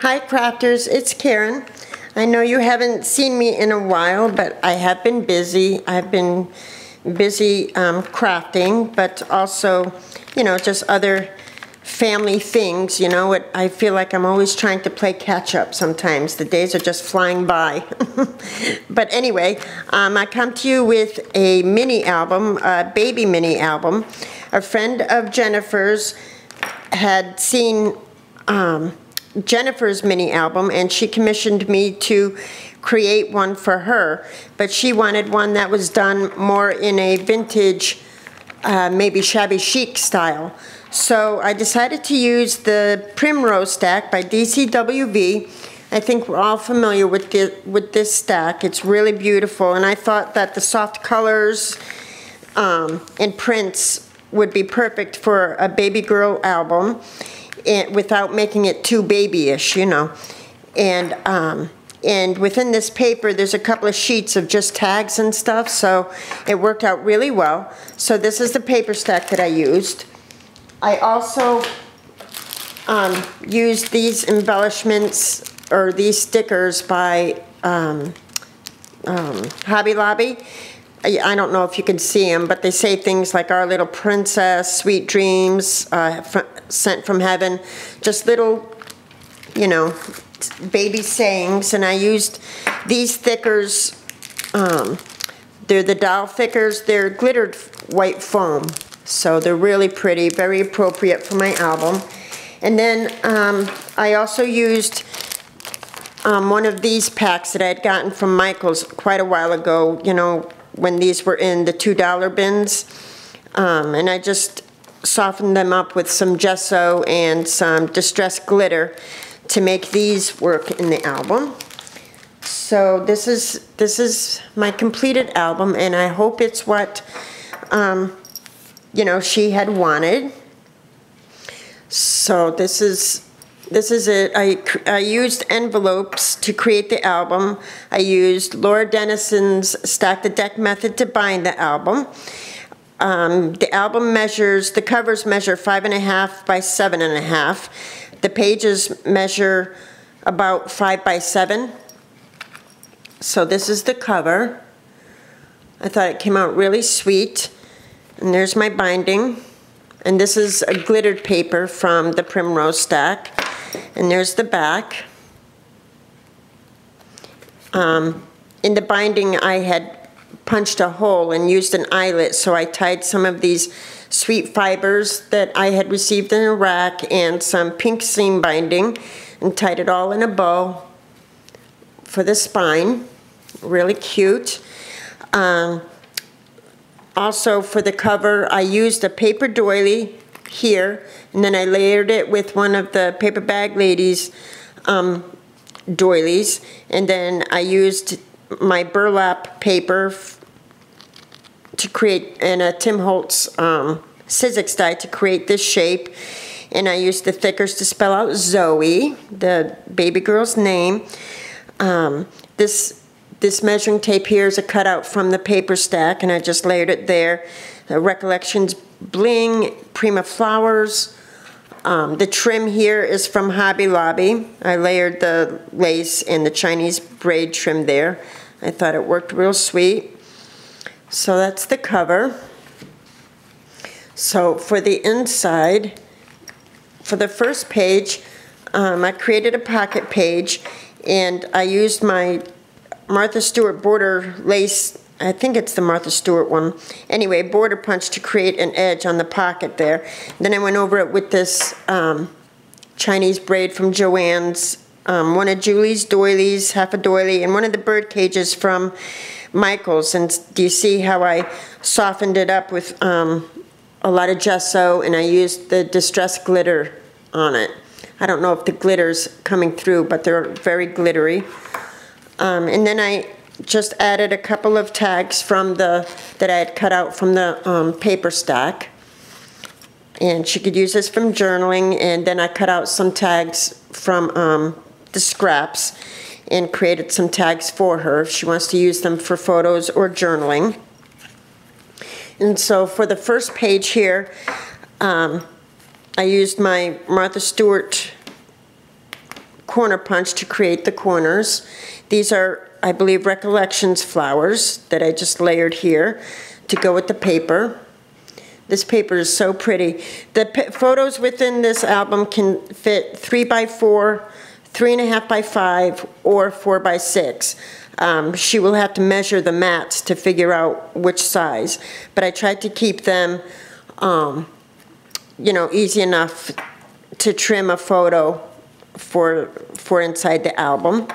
Hi crafters, it's Karen. I know you haven't seen me in a while, but I have been busy. I've been busy crafting, but also, you know, just other family things, you know. I feel like I'm always trying to play catch up sometimes. The days are just flying by. But anyway, I come to you with a mini album, a baby mini album. A friend of Jennifer's had seen Jennifer's mini album, and she commissioned me to create one for her, but she wanted one that was done more in a vintage, maybe shabby chic style. So I decided to use the Primrose stack by DCWV. I think we're all familiar with this stack. It's really beautiful, and I thought that the soft colors and prints would be perfect for a baby girl album, without making it too babyish, you know. And within this paper, there's a couple of sheets of just tags and stuff, so it worked out really well. So this is the paper stack that I used. I also used these embellishments, or these stickers by Hobby Lobby. I don't know if you can see them, but they say things like "Our Little Princess," "Sweet Dreams," "Sent from Heaven," just little, you know, baby sayings. And I used these thickers. They're the doll thickers. They're glittered white foam, so they're really pretty, very appropriate for my album. And then I also used one of these packs that I had gotten from Michael's quite a while ago, you know, when these were in the $2 bins, and I just softened them up with some gesso and some distressed glitter to make these work in the album. So this is my completed album, and I hope it's what you know, she had wanted. So this is it. I used envelopes to create the album. I used Laura Dennison's Stack the Deck method to bind the album. The album measures, the covers measure 5.5 by 7.5. The pages measure about 5 by 7. So this is the cover. I thought it came out really sweet. And there's my binding. And this is a glittered paper from the Primrose stack. And there's the back. In the binding, I had punched a hole and used an eyelet, so I tied some of these sweet fibers that I had received in a rack and some pink seam binding, and tied it all in a bow for the spine. Really cute. Also for the cover, I used a paper doily here, and then I layered it with one of the Paper Bag Ladies doilies, and then I used my burlap paper to create, and a Tim Holtz Sizzix die to create this shape, and I used the thickers to spell out Zoe, the baby girl's name. This measuring tape here is a cutout from the paper stack, and I just layered it there. The Recollections bling, Prima flowers. The trim here is from Hobby Lobby. I layered the lace and the Chinese braid trim there. I thought it worked real sweet. So that's the cover. So for the inside, for the first page, I created a pocket page, and I used my Martha Stewart border lace. I think it's the Martha Stewart one. Anyway, border punch to create an edge on the pocket there. Then I went over it with this Chinese braid from Joann's, one of Julie's doilies, half a doily, and one of the bird cages from Michael's. And do you see how I softened it up with a lot of gesso, and I used the distressed glitter on it. I don't know if the glitter's coming through, but they're very glittery. And then I just added a couple of tags from that I had cut out from the paper stack. And she could use this from journaling, and then I cut out some tags from the scraps and created some tags for her if she wants to use them for photos or journaling. And so for the first page here, I used my Martha Stewart corner punch to create the corners. These are, I believe, Recollections flowers that I just layered here to go with the paper. This paper is so pretty. The photos within this album can fit 3x4, 3.5x5, or 4x6. She will have to measure the mats to figure out which size, but I tried to keep them, you know, easy enough to trim a photo for inside the album.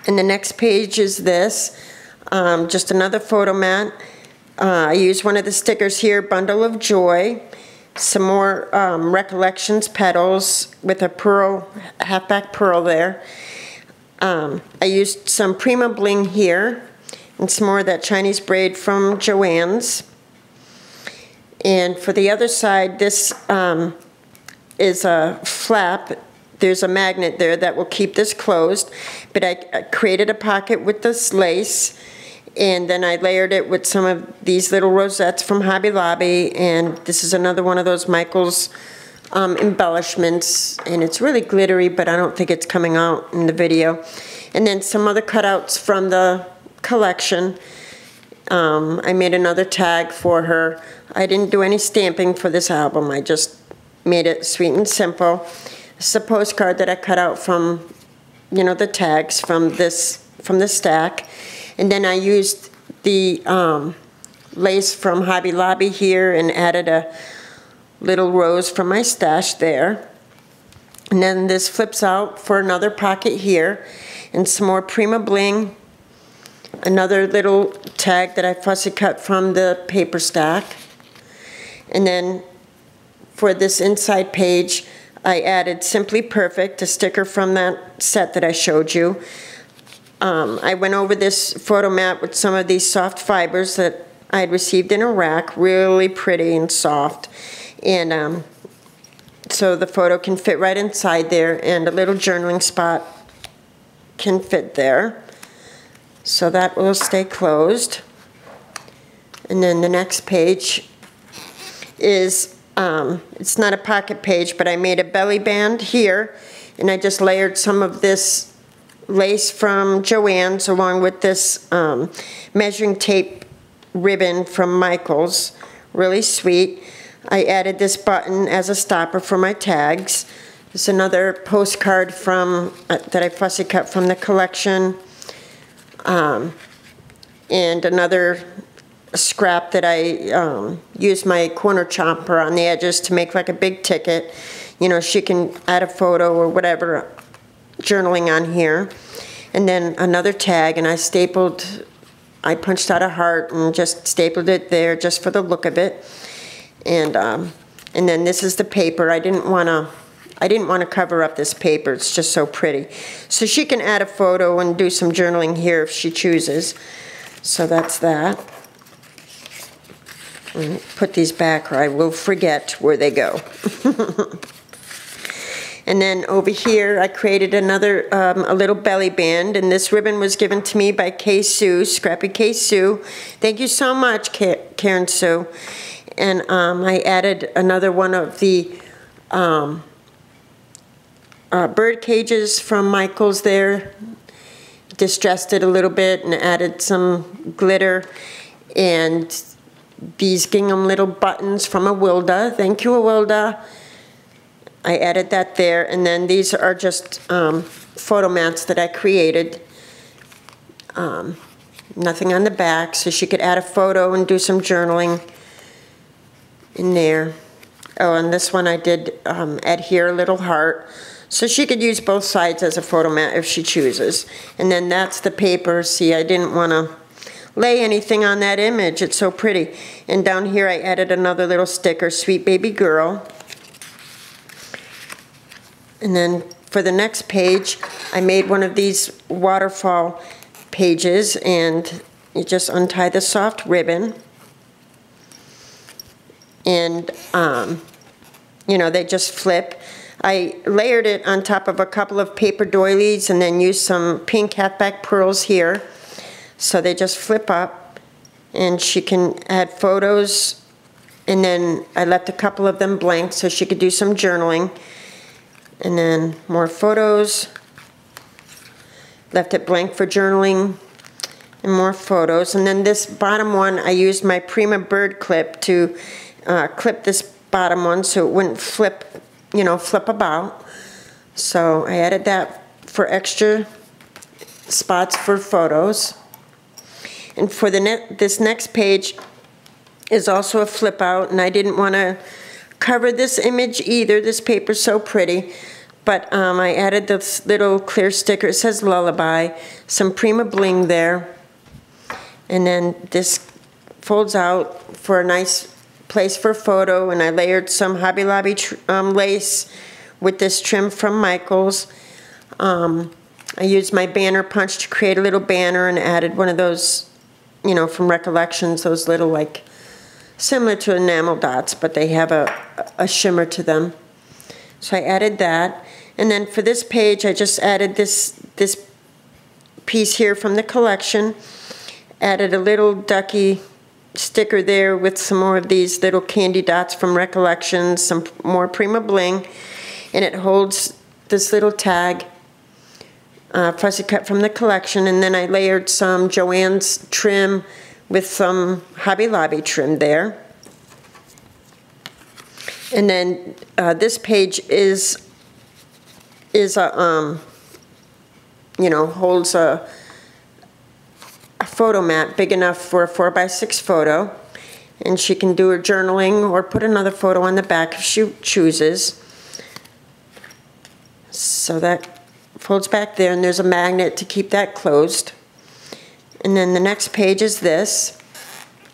And the next page is this, just another photo mat. I used one of the stickers here, Bundle of Joy, some more Recollections petals with a pearl, halfback pearl there. I used some Prima bling here and some more of that Chinese braid from Joann's. And for the other side, this is a flap. There's a magnet there that will keep this closed, but I created a pocket with this lace, and then I layered it with some of these little rosettes from Hobby Lobby, and this is another one of those Michael's embellishments, and it's really glittery, but I don't think it's coming out in the video. And then some other cutouts from the collection. I made another tag for her. I didn't do any stamping for this album. I just made it sweet and simple. It's a postcard that I cut out from, you know, the tags from the stack. And then I used the lace from Hobby Lobby here and added a little rose from my stash there. And then this flips out for another pocket here, and some more Prima bling. Another little tag that I fussy cut from the paper stack. And then for this inside page, I added Simply Perfect, a sticker from that set that I showed you. I went over this photo mat with some of these soft fibers that I had received in a rack, really pretty and soft. And so the photo can fit right inside there, and a little journaling spot can fit there. So that will stay closed. And then the next page is, it's not a pocket page, but I made a belly band here, and I just layered some of this lace from Joann's along with this measuring tape ribbon from Michael's, really sweet. I added this button as a stopper for my tags. There's another postcard from that I fussy cut from the collection, and another scrap that I used my corner chomper on the edges to make like a big ticket. You know, she can add a photo or whatever journaling on here. And then another tag, and I punched out a heart and just stapled it there just for the look of it. And then this is the paper. I didn't want to cover up this paper. It's just so pretty. So she can add a photo and do some journaling here if she chooses. So that's that. And put these back or I will forget where they go. And then over here, I created another, a little belly band, and this ribbon was given to me by Kay Sue, Scrappy Kay Sue. Thank you so much, Karen Sue. And I added another one of the bird cages from Michael's there. Distressed it a little bit and added some glitter, and these gingham little buttons from Awilda. Thank you, Awilda. I added that there, and then these are just photo mats that I created. Nothing on the back, so she could add a photo and do some journaling in there. Oh, and this one I did add here a little heart, so she could use both sides as a photo mat if she chooses. And then that's the paper. See, I didn't want to lay anything on that image. It's so pretty. And down here I added another little sticker, Sweet Baby Girl. And then for the next page, I made one of these waterfall pages, and you just untie the soft ribbon. And, you know, they just flip. I layered it on top of a couple of paper doilies and then used some pink halfback pearls here. So they just flip up, and she can add photos. And then I left a couple of them blank so she could do some journaling. And then more photos. Left it blank for journaling. And more photos. And then this bottom one, I used my Prima bird clip to clip this bottom one so it wouldn't flip, you know, flip about. So I added that for extra spots for photos. And for this next page is also a flip out, and I didn't want to cover this image either. This paper's so pretty. But I added this little clear sticker. It says Lullaby, some Prima bling there. And then this folds out for a nice place for a photo, and I layered some Hobby Lobby lace with this trim from Michaels. I used my banner punch to create a little banner and added one of those, you know, from Recollections, those little, like, similar to enamel dots, but they have a shimmer to them. So I added that. And then for this page, I just added this piece here from the collection. Added a little ducky sticker there with some more of these little candy dots from Recollections, some more Prima bling, and it holds this little tag, fussy cut from the collection, and then I layered some Joann's trim with some Hobby Lobby trim there. And then this page is a, you know, holds a photo mat big enough for a 4x6 photo, and she can do her journaling or put another photo on the back if she chooses. So that folds back there, and there's a magnet to keep that closed. And then the next page is this.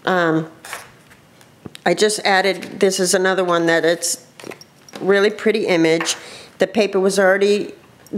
I just added, this is another one that it's really pretty image. The paper was already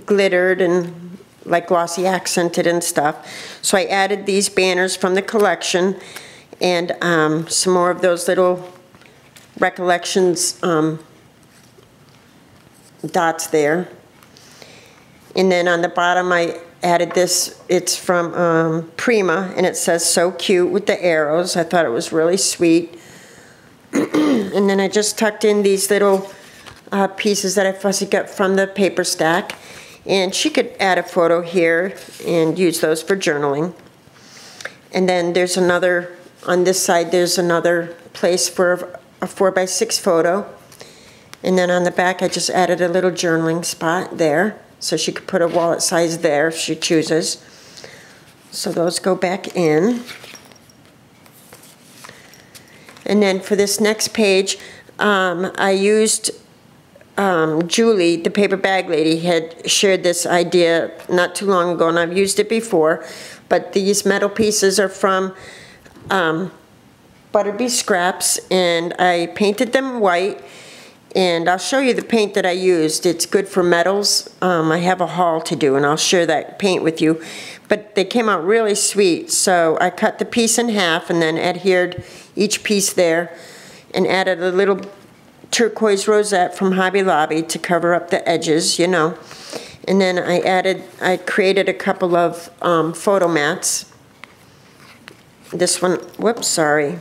glittered and like glossy accented and stuff. So I added these banners from the collection and some more of those little Recollections dots there. And then on the bottom I added this, it's from Prima, and it says So Cute with the arrows. I thought it was really sweet. And then I just tucked in these little pieces that I fussy cut from the paper stack. And she could add a photo here and use those for journaling. And then there's another, on this side, there's another place for a 4x6 photo. And then on the back, I just added a little journaling spot there. So she could put a wallet size there if she chooses. So those go back in. And then for this next page, I used Julie, the paper bag lady, had shared this idea not too long ago, and I've used it before. But these metal pieces are from Butterbee scraps, and I painted them white. And I'll show you the paint that I used. It's good for metals. I have a haul to do, and I'll share that paint with you. But they came out really sweet, so I cut the piece in half and then adhered each piece there and added a little turquoise rosette from Hobby Lobby to cover up the edges, you know. And then I created a couple of photo mats. This one, whoops, sorry.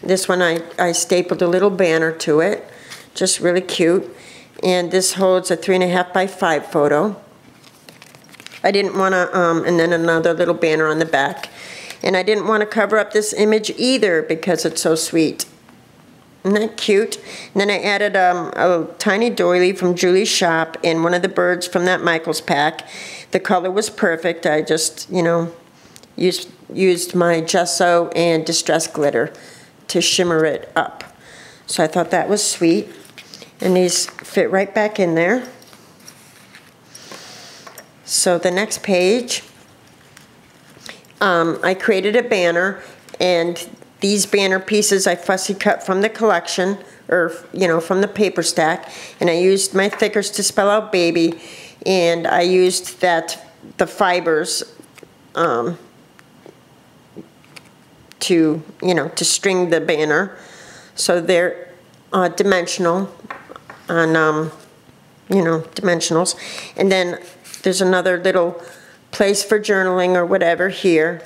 This one I stapled a little banner to it. Just really cute. And this holds a 3.5 by 5 photo. I didn't want to, and then another little banner on the back. And I didn't want to cover up this image either because it's so sweet. Isn't that cute? And then I added a tiny doily from Julie's shop and one of the birds from that Michaels pack. The color was perfect. I just, you know, used my gesso and distress glitter to shimmer it up. So I thought that was sweet. And these fit right back in there. So the next page, I created a banner, and these banner pieces I fussy cut from the collection, or, you know, from the paper stack, and I used my thickers to spell out baby, and I used the fibers to, you know, to string the banner. So they're dimensional on, you know, dimensionals. And then there's another little place for journaling or whatever here.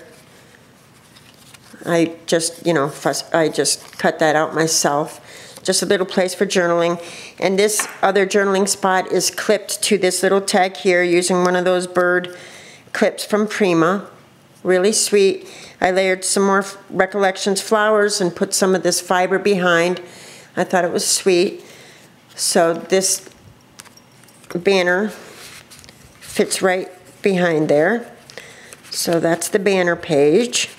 I just, you know, I just cut that out myself. just a little place for journaling. And this other journaling spot is clipped to this little tag here using one of those bird clips from Prima. Really sweet. I layered some more Recollections flowers and put some of this fiber behind. I thought it was sweet. So this banner fits right behind there. So that's the banner page.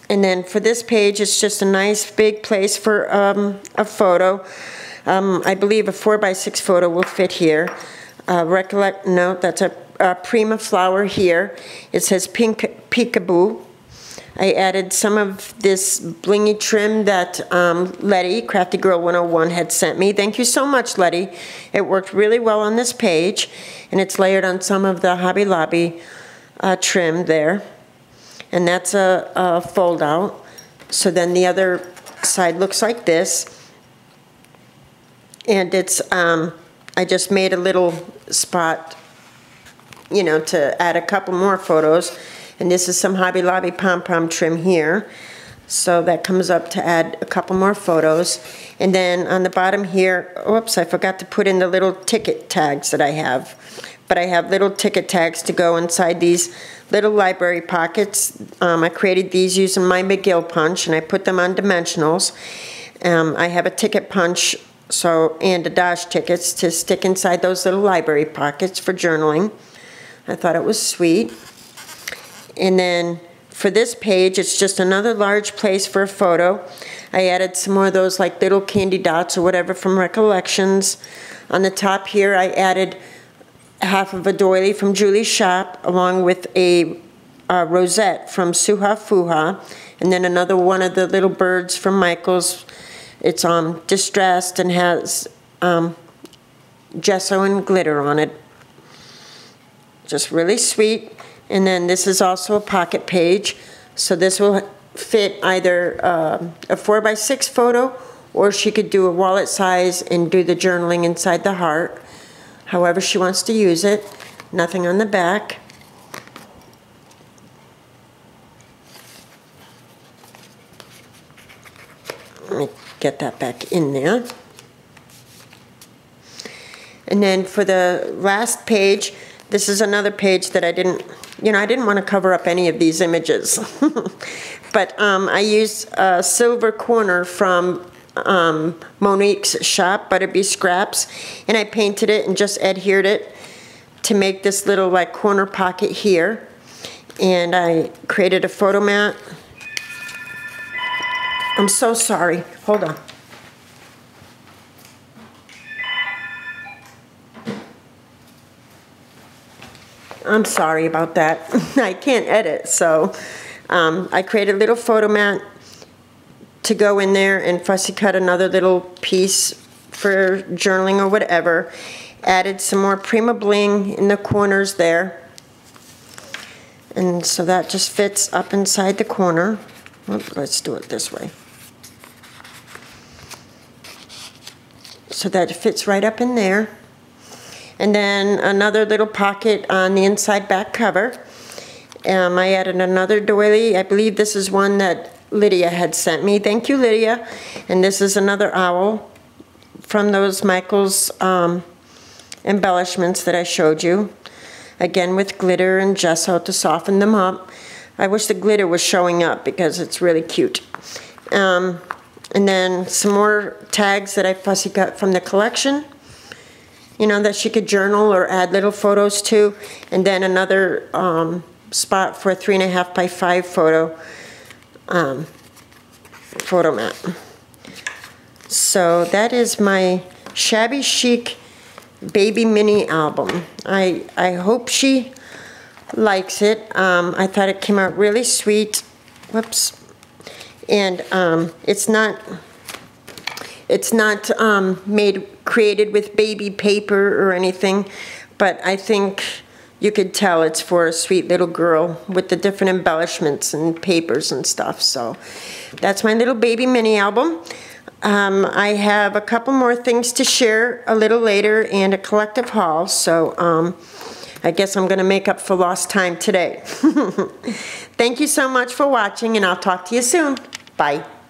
And then for this page, it's just a nice big place for a photo. I believe a 4x6 photo will fit here. No, that's a Prima flower here. It says pink peekaboo. I added some of this blingy trim that Letty, Crafty Girl 101, had sent me. Thank you so much, Letty. It worked really well on this page, and it's layered on some of the Hobby Lobby trim there. And that's a fold out. So then the other side looks like this. And it's, I just made a little spot, you know, to add a couple more photos. And this is some Hobby Lobby pom-pom trim here. So that comes up to add a couple more photos. And then on the bottom here, oops, I forgot to put in the little ticket tags that I have. But I have little ticket tags to go inside these little library pockets. I created these using my McGill punch, and I put them on dimensionals. I have a ticket punch and a Dodge tickets to stick inside those little library pockets for journaling. I thought it was sweet. And then for this page, it's just another large place for a photo. I added some more of those like little candy dots or whatever from Recollections. On the top here, I added half of a doily from Julie's shop, along with a rosette from Suha Fuha, and then another one of the little birds from Michael's. It's distressed and has gesso and glitter on it. Just really sweet. And then this is also a pocket page, so this will fit either a 4x6 photo, or she could do a wallet size and do the journaling inside the heart. However she wants to use it. Nothing on the back. Let me get that back in there. And then for the last page, this is another page that I didn't want to cover up any of these images. But I used a silver corner from Monique's shop, Butterbee Scraps, and I painted it and just adhered it to make this little like corner pocket here. And I created a photo mat. I'm so sorry. Hold on. I'm sorry about that. I can't edit, so I created a little photo mat to go in there and fussy cut another little piece for journaling or whatever. Added some more Prima bling in the corners there. And so that just fits up inside the corner. Let's do it this way. So that it fits right up in there. And then another little pocket on the inside back cover. I added another doily. I believe this is one that Lydia had sent me. Thank you, Lydia. And this is another owl from those Michael's embellishments that I showed you. Again with glitter and gesso to soften them up. I wish the glitter was showing up because it's really cute. And then some more tags that I fussy cut from the collection. You know, that she could journal or add little photos to. And then another spot for a 3.5x5 photo mat. So that is my Shabby Chic baby mini album. I hope she likes it. I thought it came out really sweet. Whoops. And it's not created with baby paper or anything, but I think you could tell it's for a sweet little girl with the different embellishments and papers and stuff. So that's my little baby mini album. I have a couple more things to share a little later and a collective haul, so I guess I'm going to make up for lost time today. Thank you so much for watching, and I'll talk to you soon. Bye. Bye.